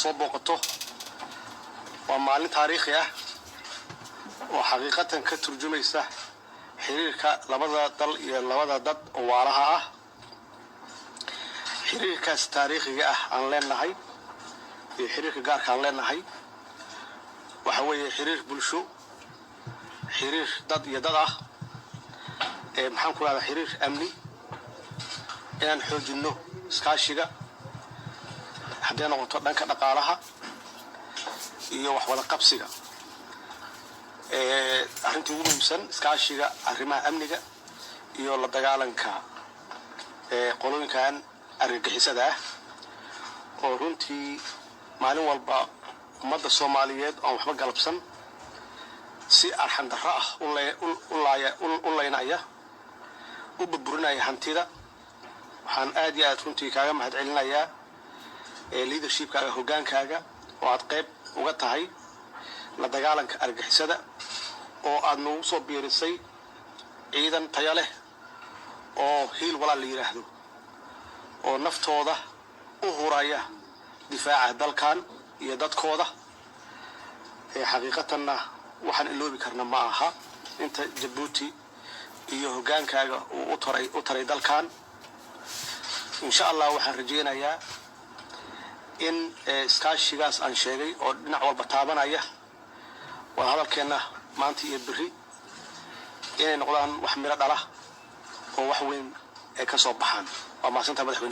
soo booqato waa maalin taariikhi ah oo xaqiiqatan ka turjumaysa xiriirka labada dal iyo labada dad oo waalaha ah xiriirkaas taariikhiga ah aan leenahay iyo xiriirka gaarka aan leenahay waxa weeye xiriir bulsho xiriir dad iyo dad ah maxaan ku raadaa xiriir amni inaan xoojino iskaashiga haddii noqoto dhanka dhaqaalaha iyo wax wada qabsiga arrintii ugu muhiimsan iskaashiga arrimaha amniga iyo la dagaalanka qolooyinkan argagixisada ah oo runtii maalin walba ummadda Soomaaliyeed oo waxba galabsan si arxan darro ah u leynaya u burburinaya hantida waxaan aad iyo aad runtii kaaga mahadcelinayaa leadershipkaaga hogaankaaga oo aad qayb uga tahay la dagaalanka argagixisada oo aad nagu soo biirisay ciidan tayo leh oo hiil walaal la yiraahdo oo naftooda u huraya difaaca dalkan iyo dadkooda xaqiiqatanna waxaan iloobi karna ma aha inta Djibouti iyo hogaankaaga u taray dalkan insha Allah waxaan rajeynayaa in iskaashigaas aan sheegay oo dhinac walba taabanaya waa hadalkeena maanta iyo biri inay noqdaan wax miro dhala oo wax weyn ay ka soo baxaan waa maasanta madaxweynaha